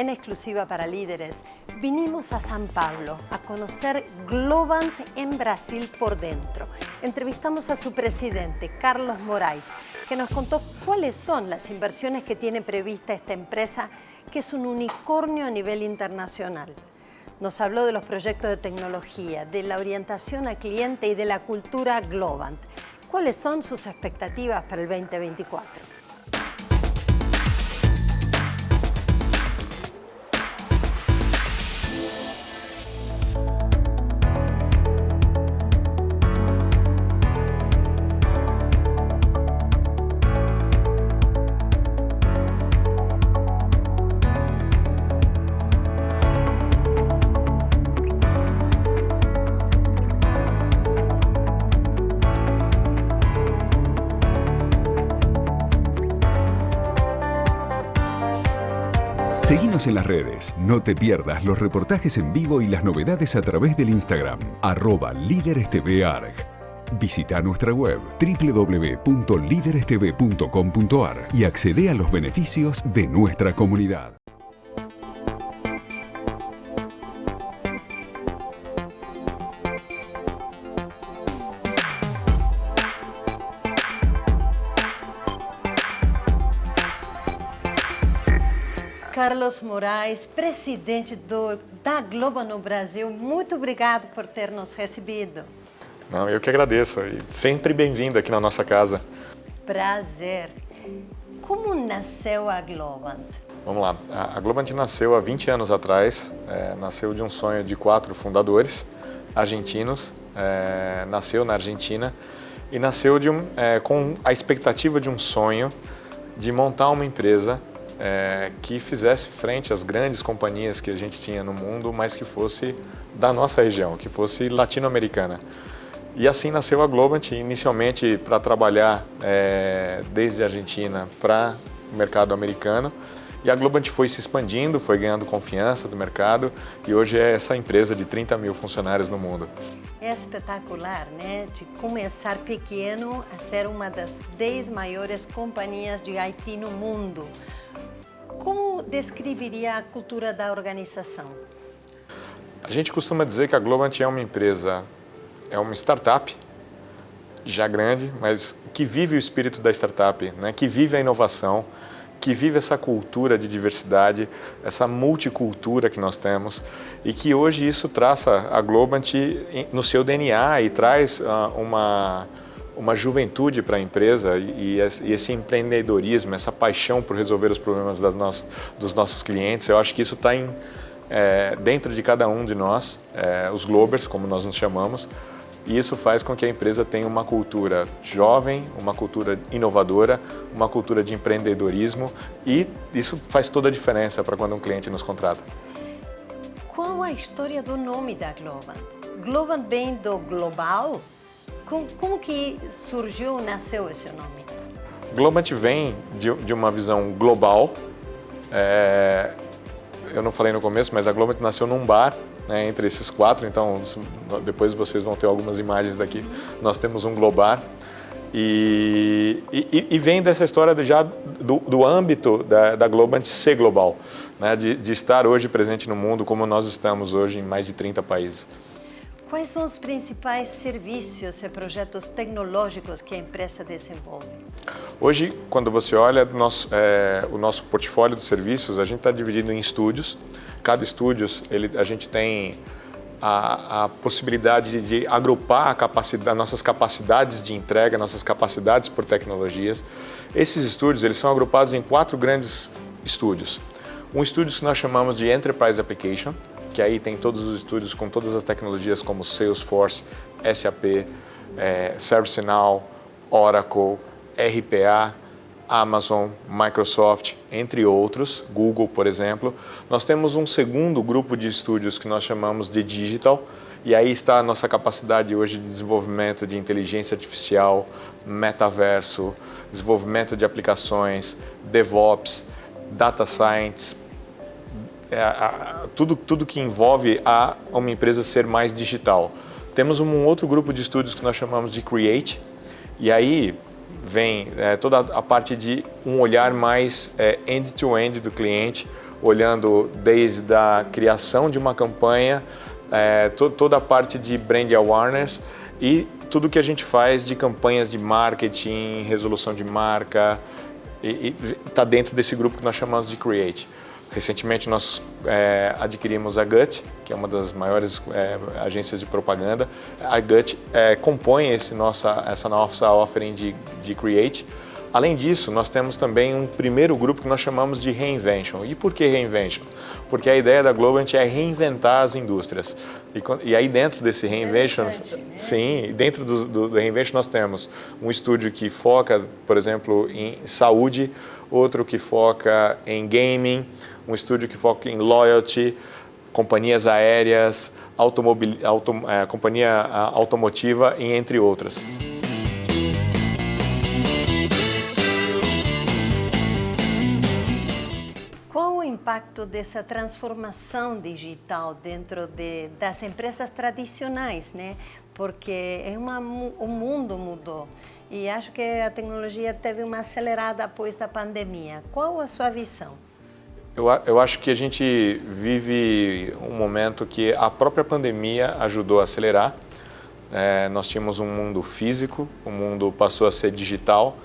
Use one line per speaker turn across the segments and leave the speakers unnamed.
en exclusiva para líderes, vinimos a São Paulo a conocer Globant en Brasil por dentro. Entrevistamos a su presidente, Carlos Moraes, que nos contó cuáles son las inversiones que tiene prevista esta empresa, que es un unicornio a nivel internacional. Nos habló de los proyectos de tecnología, de la orientación al cliente y de la cultura Globant. ¿Cuáles son sus expectativas para el 2024?
Seguinos en las redes, no te pierdas los reportajes en vivo y las novedades a través del Instagram, @LíderesTVArg. Visita nuestra web www.liderestv.com.ar y accede a los beneficios de nuestra comunidad.
Carlos Moraes, presidente da Globant no Brasil, muito obrigado por ter nos recebido.
Não, eu que agradeço e sempre bem-vindo aqui na nossa casa.
Prazer. Como nasceu a Globant?
Vamos lá, a Globant nasceu há 20 anos atrás, nasceu de um sonho de 4 fundadores argentinos, nasceu na Argentina e nasceu com a expectativa de um sonho de montar uma empresa que fizesse frente às grandes companhias que a gente tinha no mundo, mas que fosse da nossa região, que fosse latino-americana. E assim nasceu a Globant, inicialmente para trabalhar desde a Argentina para o mercado americano. E a Globant foi se expandindo, foi ganhando confiança do mercado e hoje é essa empresa de 30 mil funcionários no mundo.
É espetacular, né? De começar pequeno a ser uma das 10 maiores companhias de IT no mundo. Como descreveria a cultura da organização?
A gente costuma dizer que a Globant é uma empresa, é uma startup, já grande, mas que vive o espírito da startup, né? Que vive a inovação, que vive essa cultura de diversidade, essa multicultura que nós temos e que hoje isso traça a Globant no seu DNA e traz uma juventude para a empresa e esse empreendedorismo, essa paixão por resolver os problemas dos nossos clientes. Eu acho que isso está dentro de cada um de nós, os Globers, como nós nos chamamos, e isso faz com que a empresa tenha uma cultura jovem, uma cultura inovadora, uma cultura de empreendedorismo e isso faz toda a diferença para quando um cliente nos contrata.
Qual a história do nome da Globant? Globant vem do global? Como que surgiu, nasceu esse nome?
Globant vem de uma visão global. Eu não falei no começo, mas a Globant nasceu num bar, né, entre esses 4, então depois vocês vão ter algumas imagens daqui. Nós temos um Globar e vem dessa história já do âmbito da Globant ser global, né, de estar hoje presente no mundo como nós estamos hoje em mais de 30 países.
Quais são os principais serviços e projetos tecnológicos que a empresa desenvolve?
Hoje, quando você olha o nosso portfólio de serviços, a gente está dividido em estúdios. Cada estúdio, a gente tem a possibilidade de agrupar nossas capacidades de entrega, nossas capacidades por tecnologias. Esses estúdios eles são agrupados em 4 grandes estúdios. Um estúdio que nós chamamos de Enterprise Application, que aí tem todos os estúdios com todas as tecnologias como Salesforce, SAP, ServiceNow, Oracle, RPA, Amazon, Microsoft, entre outros, Google, por exemplo. Nós temos um segundo grupo de estúdios que nós chamamos de Digital, e aí está a nossa capacidade hoje de desenvolvimento de inteligência artificial, metaverso, desenvolvimento de aplicações, DevOps, Data Science, tudo que envolve uma empresa ser mais digital. Temos um outro grupo de estúdios que nós chamamos de Create, e aí vem toda a parte de um olhar mais end-to-end do cliente, olhando desde a criação de uma campanha, toda a parte de brand awareness e tudo que a gente faz de campanhas de marketing, resolução de marca, e está dentro desse grupo que nós chamamos de Create. Recentemente nós adquirimos a Gut, que é uma das maiores agências de propaganda. A Gut compõe essa nossa offering de Create. Além disso, nós temos também um primeiro grupo que nós chamamos de Reinvention. E por que Reinvention? Porque a ideia da Globant é reinventar as indústrias. E aí dentro desse Reinvention, sim, dentro do Reinvention nós temos um estúdio que foca, por exemplo, em saúde, outro que foca em gaming, um estúdio que foca em loyalty, companhias aéreas, companhia automotiva e entre outras.
Qual o impacto dessa transformação digital dentro das empresas tradicionais, né? Porque o mundo mudou e acho que a tecnologia teve uma acelerada após da pandemia. Qual a sua visão?
Eu acho que a gente vive um momento que a própria pandemia ajudou a acelerar. Nós tínhamos um mundo físico, o mundo passou a ser digital.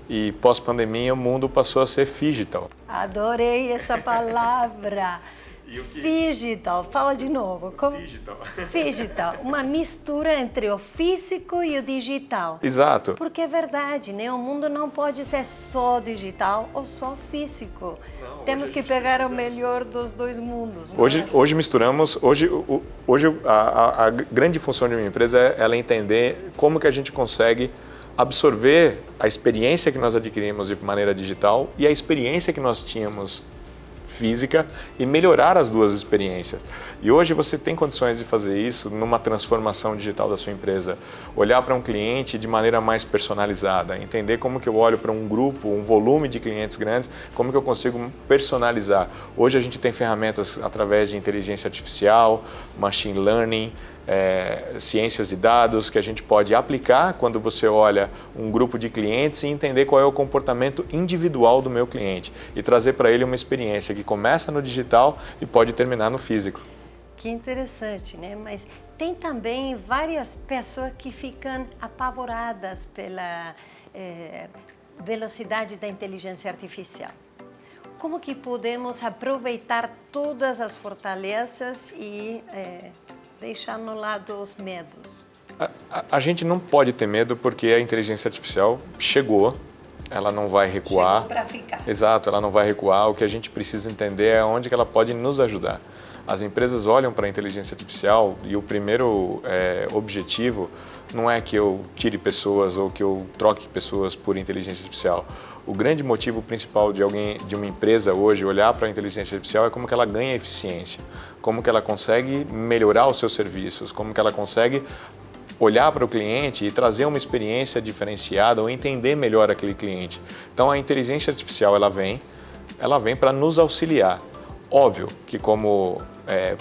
E pós-pandemia o mundo passou a ser phygital.
Adorei essa palavra. Phygital, fala de novo.
Phygital.
Phygital, uma mistura entre o físico e o digital.
Exato.
Porque é verdade, né? O mundo não pode ser só digital ou só físico.
Não,
temos que pegar o melhor dos dois mundos.
Hoje misturamos, hoje a grande função de uma empresa é ela entender como que a gente consegue absorver a experiência que nós adquirimos de maneira digital e a experiência que nós tínhamos física e melhorar as duas experiências. E hoje você tem condições de fazer isso numa transformação digital da sua empresa. Olhar para um cliente de maneira mais personalizada, entender como que eu olho para um grupo, um volume de clientes grandes, como que eu consigo personalizar. Hoje a gente tem ferramentas através de inteligência artificial, machine learning, ciências de dados que a gente pode aplicar quando você olha um grupo de clientes e entender qual é o comportamento individual do meu cliente e trazer para ele uma experiência que começa no digital e pode terminar no físico.
Que interessante, né? Mas tem também várias pessoas que ficam apavoradas pela velocidade da inteligência artificial. Como que podemos aproveitar todas as fortalezas e deixar no lado os medos?
A gente não pode ter medo porque a inteligência artificial chegou, ela não vai recuar.
Chegou para ficar.
Exato, ela não vai recuar. O que a gente precisa entender é onde que ela pode nos ajudar. As empresas olham para a inteligência artificial e o primeiro objetivo não é que eu tire pessoas ou que eu troque pessoas por inteligência artificial. O grande motivo principal de uma empresa hoje olhar para a inteligência artificial é como que ela ganha eficiência, como que ela consegue melhorar os seus serviços, como que ela consegue olhar para o cliente e trazer uma experiência diferenciada ou entender melhor aquele cliente. Então a inteligência artificial ela vem para nos auxiliar. Óbvio que como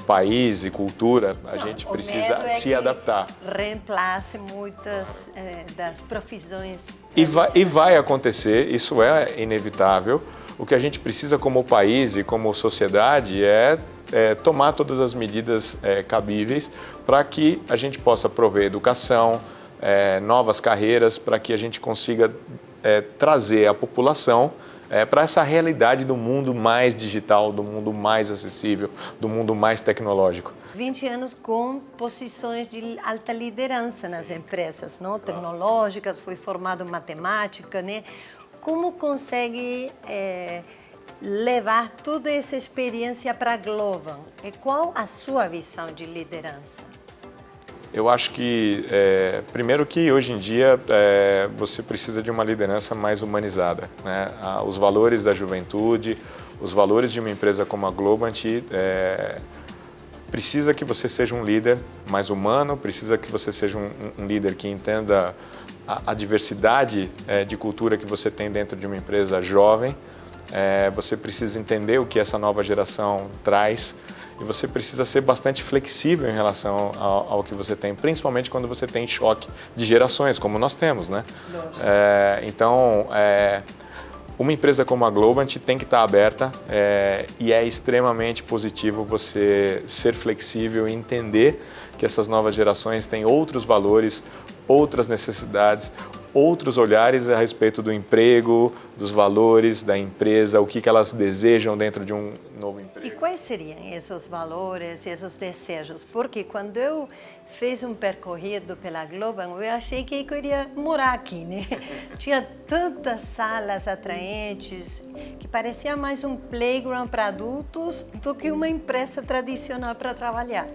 país e cultura a gente precisa se adaptar.
Reemplace muitas das profissões.
E vai acontecer, isso é inevitável. O que a gente precisa como país e como sociedade é tomar todas as medidas cabíveis para que a gente possa prover educação, novas carreiras, para que a gente consiga trazer a população para essa realidade do mundo mais digital, do mundo mais acessível, do mundo mais tecnológico.
20 anos com posições de alta liderança nas empresas, não? Tecnológicas, foi formado em matemática, né? Como consegue levar toda essa experiência para a Globant? E qual a sua visão de liderança?
Eu acho que, primeiro que hoje em dia você precisa de uma liderança mais humanizada, né? Os valores da juventude, os valores de uma empresa como a Globant, precisa que você seja um líder mais humano, precisa que você seja um líder que entenda a diversidade de cultura que você tem dentro de uma empresa jovem. Você precisa entender o que essa nova geração traz. E você precisa ser bastante flexível em relação ao que você tem, principalmente quando você tem choque de gerações, como nós temos, né? Então, Uma empresa como a Globant tem que estar aberta e é extremamente positivo você ser flexível e entender que essas novas gerações têm outros valores, outras necessidades, outros olhares a respeito do emprego, dos valores da empresa, o que elas desejam dentro de um novo emprego.
E quais seriam esses valores, esses desejos? Porque quando eu fiz um percorrido pela Globant, eu achei que eu queria morar aqui, né? Tinha tantas salas atraentes que parecia mais um playground para adultos do que uma empresa tradicional para trabalhar.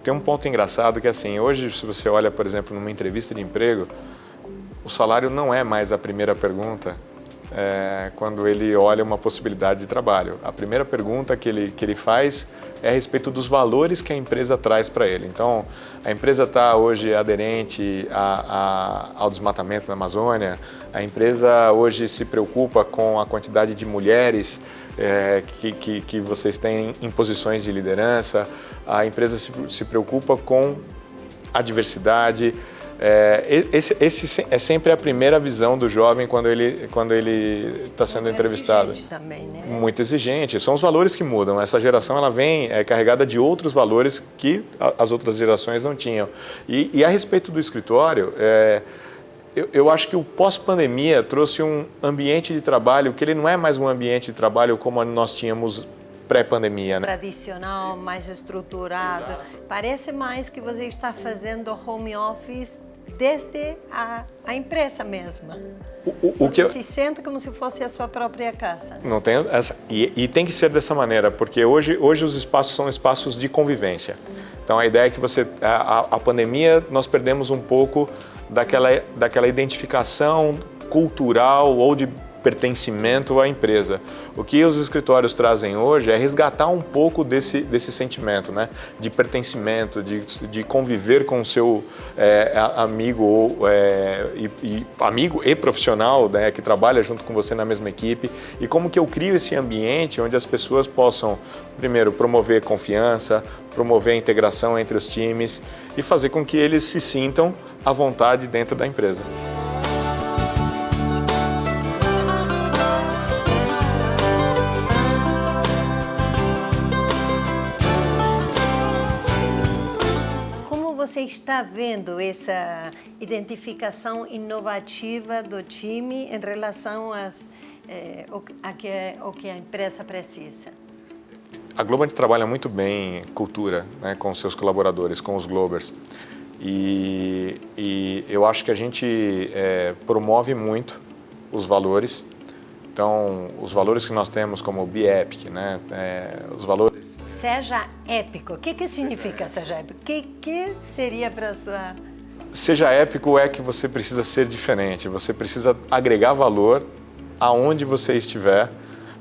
Tem um ponto engraçado que, assim, hoje, se você olha, por exemplo, numa entrevista de emprego, o salário não é mais a primeira pergunta quando ele olha uma possibilidade de trabalho. A primeira pergunta que ele faz é a respeito dos valores que a empresa traz para ele. Então, a empresa está hoje aderente ao desmatamento na Amazônia, a empresa hoje se preocupa com a quantidade de mulheres que vocês têm em posições de liderança, a empresa se preocupa com a diversidade. Esse é sempre a primeira visão do jovem quando ele está sendo entrevistado.
Exigente também, né?
Muito exigente. São os valores que mudam. Essa geração ela vem carregada de outros valores que as outras gerações não tinham. E a respeito do escritório, eu acho que o pós-pandemia trouxe um ambiente de trabalho que ele não é mais um ambiente de trabalho como nós tínhamos pré-pandemia, né?
Tradicional, mais estruturado. Exato. Parece mais que você está fazendo home office desde a empresa mesma. Se sente como se fosse a sua própria casa.
Não tem e tem que ser dessa maneira, porque hoje os espaços são espaços de convivência. Então a ideia é que a pandemia nós perdemos um pouco daquela identificação cultural ou de pertencimento à empresa. O que os escritórios trazem hoje é resgatar um pouco desse sentimento, né? De pertencimento, de conviver com o seu amigo, amigo e profissional, né? Que trabalha junto com você na mesma equipe. E como que eu crio esse ambiente onde as pessoas possam, primeiro, promover confiança, promover a integração entre os times e fazer com que eles se sintam à vontade dentro da empresa.
Você está vendo essa identificação inovativa do time em relação ao que a empresa precisa?
A Globant trabalha muito bem cultura, né, com seus colaboradores, com os Globers. E eu acho que a gente promove muito os valores. Então, os valores que nós temos como o Be Epic, né? Os valores...
Seja épico. O que significa seja épico? O que seria para a sua...
Seja épico é que você precisa ser diferente, você precisa agregar valor aonde você estiver,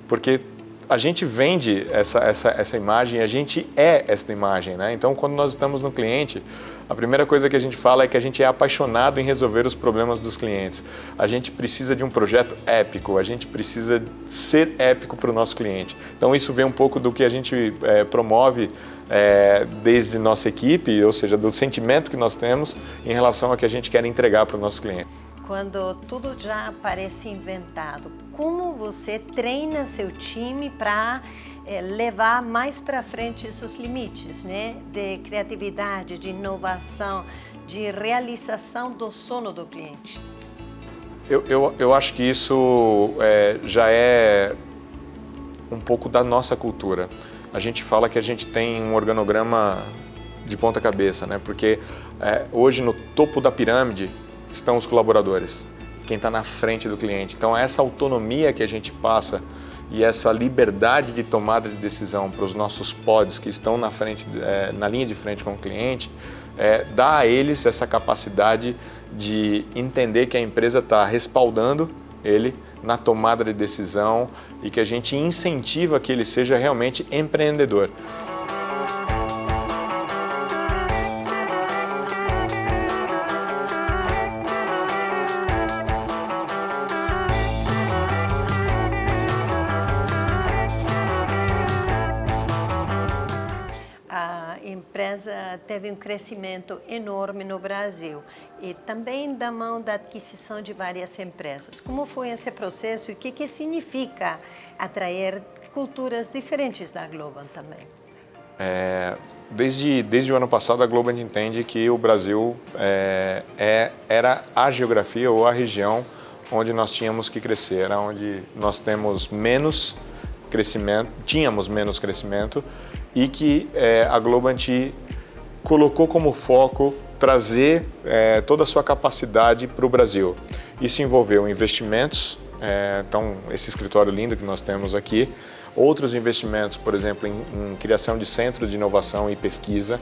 porque a gente vende essa imagem, a gente é essa imagem, né? Então, quando nós estamos no cliente, a primeira coisa que a gente fala é que a gente é apaixonado em resolver os problemas dos clientes. A gente precisa de um projeto épico, a gente precisa ser épico para o nosso cliente. Então, isso vem um pouco do que a gente promove desde nossa equipe, ou seja, do sentimento que nós temos em relação ao que a gente quer entregar para o nosso cliente.
Quando tudo já parece inventado, como você treina seu time para levar mais para frente esses limites, né? De criatividade, de inovação, de realização do sono do cliente?
Eu acho que isso já é um pouco da nossa cultura. A gente fala que a gente tem um organograma de ponta cabeça, né? Porque hoje no topo da pirâmide estão os colaboradores, quem está na frente do cliente. Então, essa autonomia que a gente passa e essa liberdade de tomada de decisão para os nossos pods que estão na frente, na linha de frente com o cliente, dá a eles essa capacidade de entender que a empresa está respaldando ele na tomada de decisão e que a gente incentiva que ele seja realmente empreendedor.
empresa teve um crescimento enorme no Brasil e também da mão da aquisição de várias empresas. Como foi esse processo e o que significa atrair culturas diferentes da Globant também?
Desde o ano passado, a Globant entende que o Brasil era a geografia ou a região onde nós tínhamos que crescer, era onde nós tínhamos menos crescimento e que a Globant colocou como foco trazer toda a sua capacidade para o Brasil. Isso envolveu investimentos, então esse escritório lindo que nós temos aqui, outros investimentos, por exemplo, em criação de centro de inovação e pesquisa,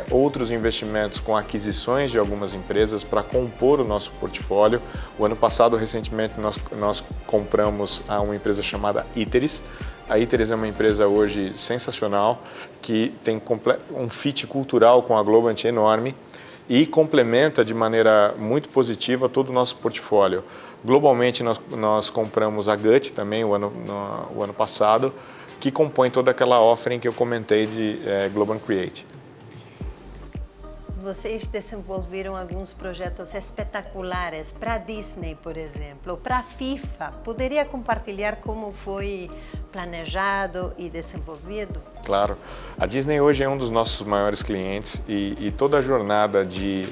outros investimentos com aquisições de algumas empresas para compor o nosso portfólio. O ano passado, recentemente, nós compramos uma empresa chamada Iteris. A Iteris é uma empresa hoje sensacional, que tem um fit cultural com a Globant enorme e complementa de maneira muito positiva todo o nosso portfólio. Globalmente, nós compramos a Gut também o ano passado, que compõe toda aquela offering que eu comentei de Globant Create.
Vocês desenvolveram alguns projetos espetaculares para a Disney, por exemplo, para a FIFA. Poderia compartilhar como foi planejado e desenvolvido?
Claro. A Disney hoje é um dos nossos maiores clientes e toda a jornada de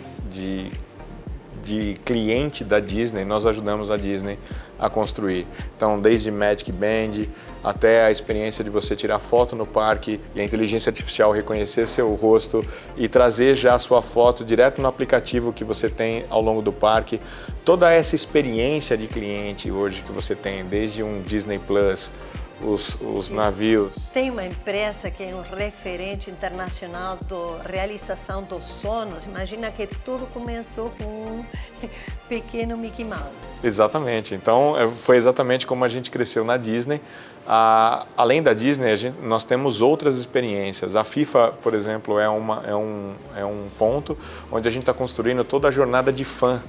cliente da Disney, nós ajudamos a Disney a construir. Então, desde Magic Band até a experiência de você tirar foto no parque e a inteligência artificial reconhecer seu rosto e trazer já a sua foto direto no aplicativo que você tem ao longo do parque. Toda essa experiência de cliente hoje que você tem, desde um Disney Plus, os navios.
Tem uma empresa que é um referente internacional da realização dos sonhos. Imagina que tudo começou com um pequeno Mickey Mouse.
Exatamente. Então, foi exatamente como a gente cresceu na Disney. Além da Disney, nós temos outras experiências. A FIFA, por exemplo, é um ponto onde a gente está construindo toda a jornada de fã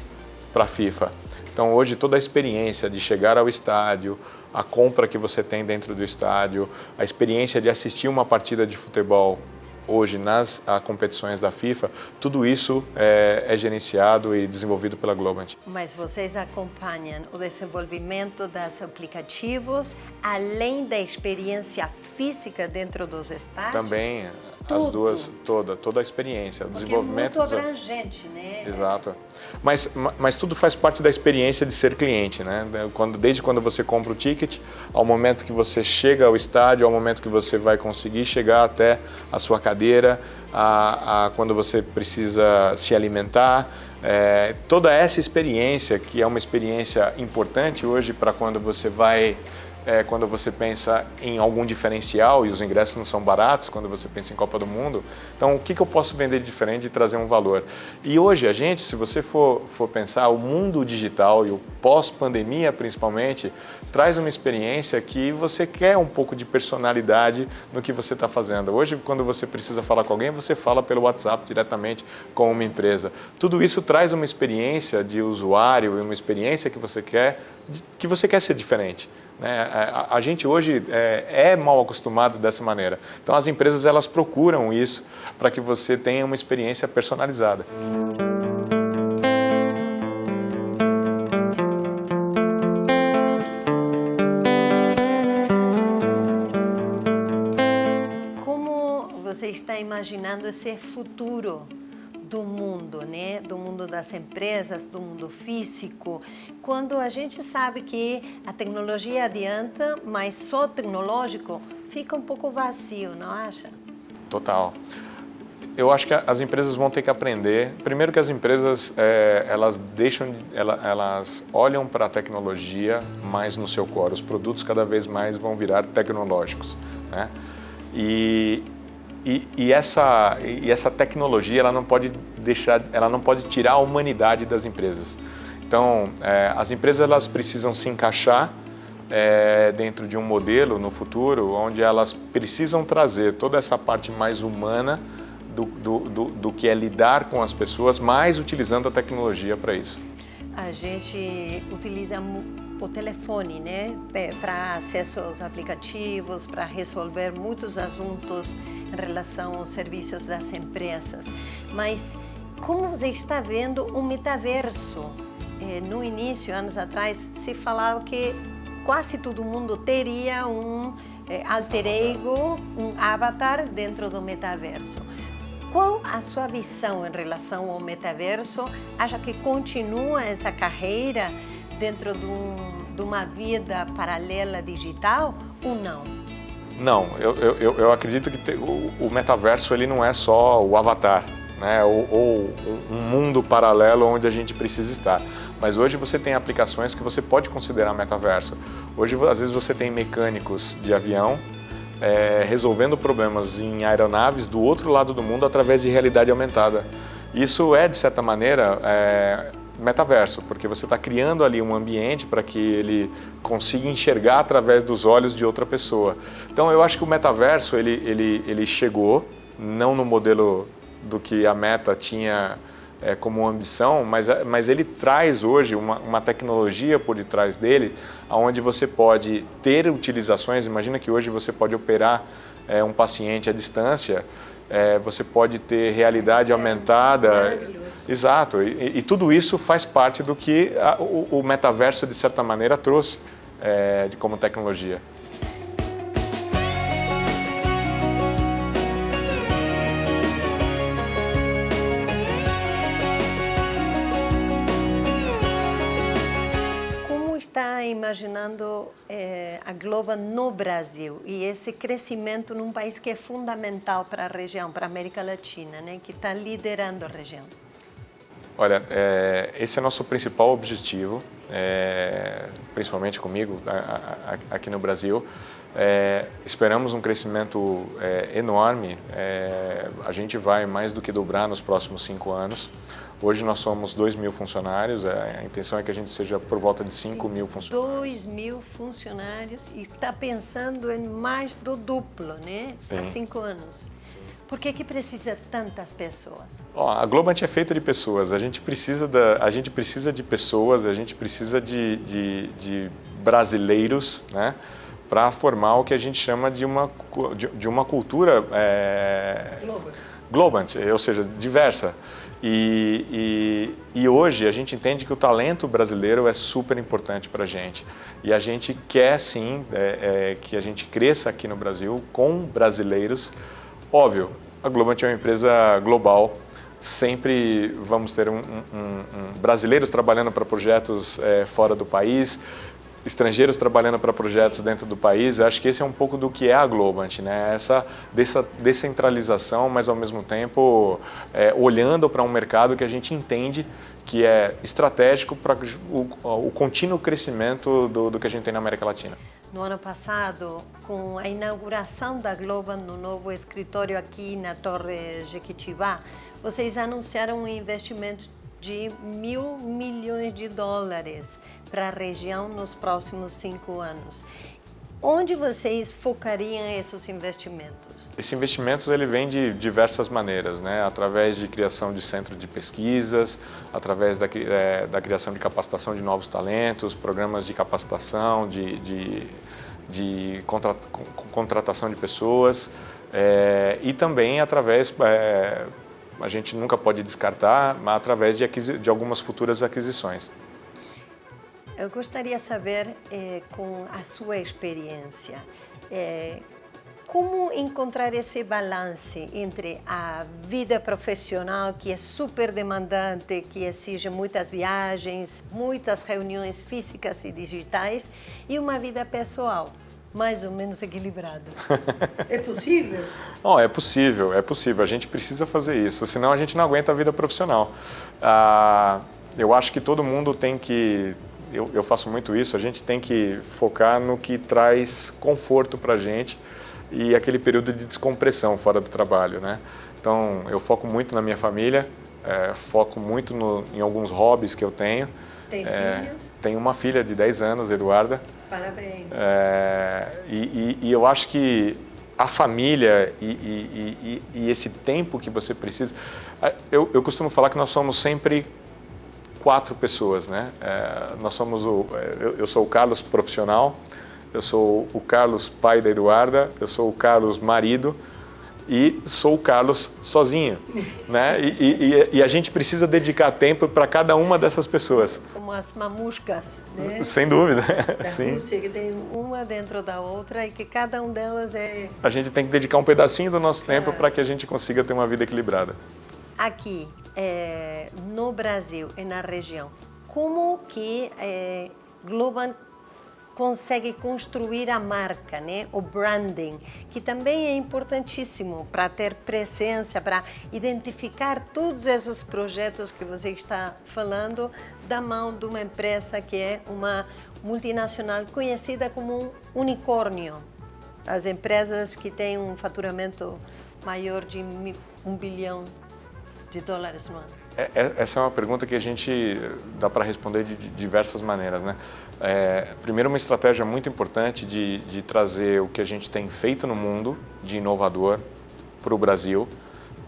para a FIFA. Então, hoje, toda a experiência de chegar ao estádio, a compra que você tem dentro do estádio, a experiência de assistir uma partida de futebol hoje nas competições da FIFA, tudo isso é gerenciado e desenvolvido pela Globant.
Mas vocês acompanham o desenvolvimento dos aplicativos, além da experiência física dentro dos estádios?
Também.
Tudo.
As duas, toda a experiência, o desenvolvimento.
É muito abrangente, né?
Exato. Mas tudo faz parte da experiência de ser cliente, né? Desde quando você compra o ticket, ao momento que você chega ao estádio, ao momento que você vai conseguir chegar até a sua cadeira, quando você precisa se alimentar, toda essa experiência, que é uma experiência importante hoje para quando você pensa em algum diferencial, e os ingressos não são baratos quando você pensa em Copa do Mundo. Então, o que eu posso vender de diferente e trazer um valor? E hoje a gente, se você for pensar, o mundo digital e o pós-pandemia principalmente, traz uma experiência que você quer um pouco de personalidade no que você está fazendo. Hoje, quando você precisa falar com alguém, você fala pelo WhatsApp diretamente com uma empresa. Tudo isso traz uma experiência de usuário e uma experiência que você quer ser diferente. A gente hoje é mal acostumado dessa maneira. Então as empresas elas procuram isso para que você tenha uma experiência personalizada.
Como você está imaginando esse futuro do mundo, né? Do mundo das empresas, do mundo físico, quando a gente sabe que a tecnologia adianta, mas só tecnológico fica um pouco vazio, não acha?
Total. Eu acho que as empresas vão ter que aprender. Primeiro que as empresas elas olham para a tecnologia mais no seu core. Os produtos cada vez mais vão virar tecnológicos, né? E essa tecnologia ela não pode tirar a humanidade das empresas. Então, as empresas elas precisam se encaixar dentro de um modelo no futuro onde elas precisam trazer toda essa parte mais humana do que é lidar com as pessoas, mas utilizando a tecnologia para isso.
A gente utiliza o telefone, né, para acesso aos aplicativos, para resolver muitos assuntos em relação aos serviços das empresas. Mas como você está vendo o metaverso? No início, anos atrás, se falava que quase todo mundo teria um alter ego, um avatar dentro do metaverso. Qual a sua visão em relação ao metaverso? Acha que continua essa carreira dentro de uma vida paralela digital ou não?
Não, eu acredito que o metaverso ele não é só o avatar, né? ou um mundo paralelo onde a gente precisa estar. Mas hoje você tem aplicações que você pode considerar metaverso. Hoje, às vezes, você tem mecânicos de avião resolvendo problemas em aeronaves do outro lado do mundo através de realidade aumentada. Isso é, de certa maneira, metaverso, porque você está criando ali um ambiente para que ele consiga enxergar através dos olhos de outra pessoa. Então, eu acho que o metaverso ele chegou, não no modelo do que a Meta tinha como ambição, mas ele traz hoje uma tecnologia por detrás dele, onde você pode ter utilizações. Imagina que hoje você pode operar um paciente à distância, você pode ter realidade aumentada. Exato, e tudo isso faz parte do que o metaverso, de certa maneira, trouxe como tecnologia.
Imaginando a Globant no Brasil e esse crescimento num país que é fundamental para a região, para a América Latina, né, que está liderando a região?
Olha, esse é nosso principal objetivo, principalmente comigo aqui no Brasil. Esperamos um crescimento enorme, a gente vai mais do que dobrar nos próximos 5 anos. Hoje nós somos 2.000 funcionários, a intenção é que a gente seja por volta de 5.000 funcionários.
2.000 funcionários e está pensando em mais do duplo, né?
Sim.
Há 5 anos. Por que precisa tantas pessoas?
A Globant é feita de pessoas, a gente precisa de pessoas, a gente precisa de brasileiros, né, para formar o que a gente chama de uma cultura Globant, ou seja, diversa. E hoje a gente entende que o talento brasileiro é super importante para a gente. E a gente quer sim que a gente cresça aqui no Brasil com brasileiros. Óbvio, a Globant é uma empresa global. Sempre vamos ter brasileiros trabalhando para projetos fora do país, estrangeiros trabalhando para projetos dentro do país. Acho que esse é um pouco do que é a Globant, né? Essa descentralização, mas ao mesmo tempo olhando para um mercado que a gente entende que é estratégico para o contínuo crescimento do que a gente tem na América Latina.
No ano passado, com a inauguração da Globant no novo escritório aqui na Torre Jequitibá, vocês anunciaram um investimento de $1.000 milhões para a região nos próximos 5 anos. Onde vocês focariam esses investimentos?
Esses investimentos ele vem de diversas maneiras, né? Através de criação de centro de pesquisas, através da criação de capacitação de novos talentos, programas de capacitação, de contratação de pessoas e também através, a gente nunca pode descartar, mas através de algumas futuras aquisições.
Eu gostaria de saber, com a sua experiência, como encontrar esse balance entre a vida profissional, que é super demandante, que exige muitas viagens, muitas reuniões físicas e digitais, e uma vida pessoal mais ou menos equilibrada. É possível?
Não, é possível. A gente precisa fazer isso, senão a gente não aguenta a vida profissional. Eu acho que todo mundo tem que... Eu faço muito isso, a gente tem que focar no que traz conforto para a gente e aquele período de descompressão fora do trabalho, né? Então, eu foco muito na minha família, foco muito em alguns hobbies que eu tenho.
Tem filhos?
Tenho uma filha de 10 anos, Eduarda.
Parabéns.
E eu acho que a família e esse tempo que você precisa... Eu costumo falar que nós somos sempre 4 pessoas, né? Nós somos eu sou o Carlos profissional, eu sou o Carlos pai da Eduarda, eu sou o Carlos marido e sou o Carlos sozinho, né? E a gente precisa dedicar tempo para cada uma dessas pessoas.
Como as mamuscas, né?
Sem dúvida.
Da
Sim.
Rússia, que tem uma dentro da outra e que cada um delas é...
A gente tem que dedicar um pedacinho do nosso tempo para que a gente consiga ter uma vida equilibrada.
Aqui, no Brasil e na região, como que Globant consegue construir a marca, né? O branding, que também é importantíssimo para ter presença, para identificar todos esses projetos que você está falando da mão de uma empresa que é uma multinacional conhecida como um unicórnio. As empresas que têm um faturamento maior de $1 bilhão no ano.
Essa é uma pergunta que a gente dá para responder de diversas maneiras, né? Primeiro, uma estratégia muito importante de trazer o que a gente tem feito no mundo de inovador para o Brasil,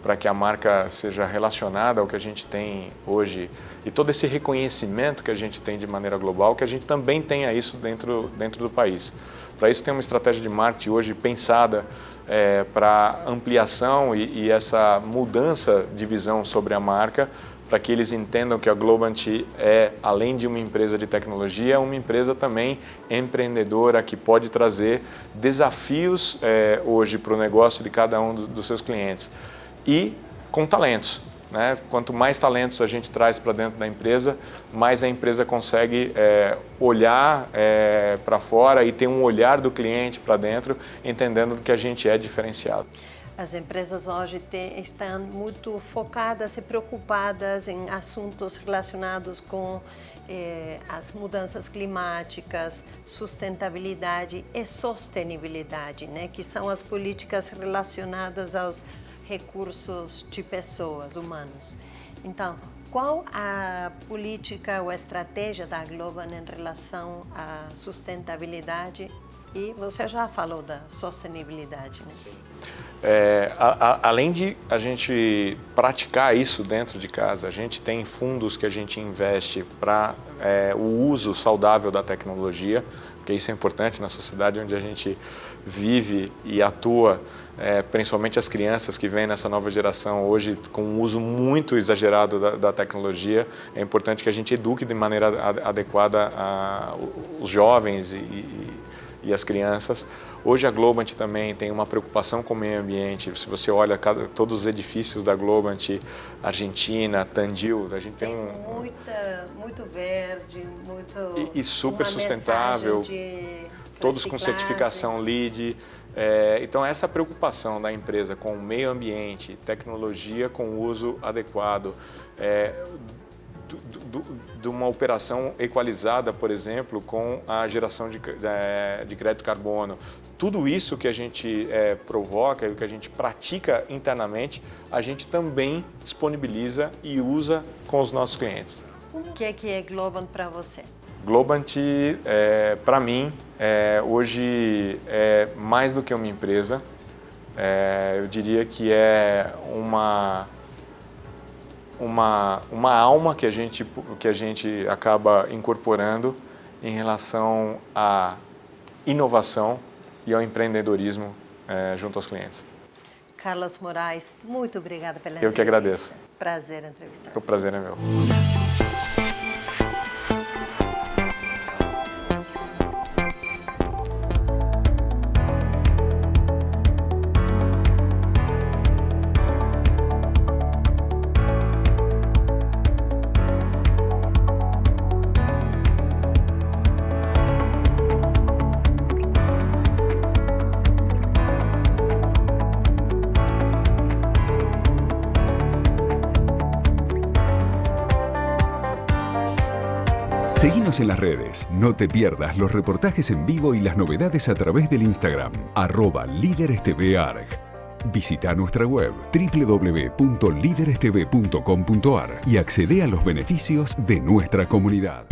para que a marca seja relacionada ao que a gente tem hoje e todo esse reconhecimento que a gente tem de maneira global, que a gente também tenha isso dentro do país. Para isso tem uma estratégia de marketing hoje pensada para ampliação e essa mudança de visão sobre a marca, para que eles entendam que a Globant é, além de uma empresa de tecnologia, uma empresa também empreendedora que pode trazer desafios hoje para o negócio de cada um dos seus clientes. E com talentos, né? Quanto mais talentos a gente traz para dentro da empresa, mais a empresa consegue olhar para fora e ter um olhar do cliente para dentro, entendendo que a gente é diferenciado.
As empresas hoje estão muito focadas e preocupadas em assuntos relacionados com as mudanças climáticas, sustentabilidade e sustentabilidade, né? Que são as políticas relacionadas aos recursos de pessoas, humanos. Então, qual a política ou a estratégia da Globant em relação à sustentabilidade? E você já falou da sustentabilidade, né? Sim.
Além de a gente praticar isso dentro de casa, a gente tem fundos que a gente investe para o uso saudável da tecnologia, porque isso é importante na sociedade onde a gente vive e atua, principalmente as crianças que vêm nessa nova geração hoje com um uso muito exagerado da tecnologia. É importante que a gente eduque de maneira adequada os jovens e as crianças. Hoje a Globant também tem uma preocupação com o meio ambiente. Se você olha todos os edifícios da Globant, Argentina, Tandil, a gente tem
muito verde, muito
e super sustentável, todos com certificação LEED. Então essa preocupação da empresa com o meio ambiente, tecnologia com uso adequado, de uma operação equalizada, por exemplo, com a geração de crédito carbono. Tudo isso que a gente provoca e o que a gente pratica internamente, a gente também disponibiliza e usa com os nossos clientes.
O que é Globant para você?
Globant, para mim, hoje é mais do que uma empresa. Eu diria que é uma alma que a gente acaba incorporando em relação à inovação e ao empreendedorismo junto aos clientes.
Carlos Moraes, muito obrigada pela entrevista.
Eu que agradeço.
Prazer entrevistar.
O prazer é meu.
Seguinos en las redes, no te pierdas los reportajes en vivo y las novedades a través del Instagram, @LíderesTVArg. Visita nuestra web www.liderestv.com.ar y accede a los beneficios de nuestra comunidad.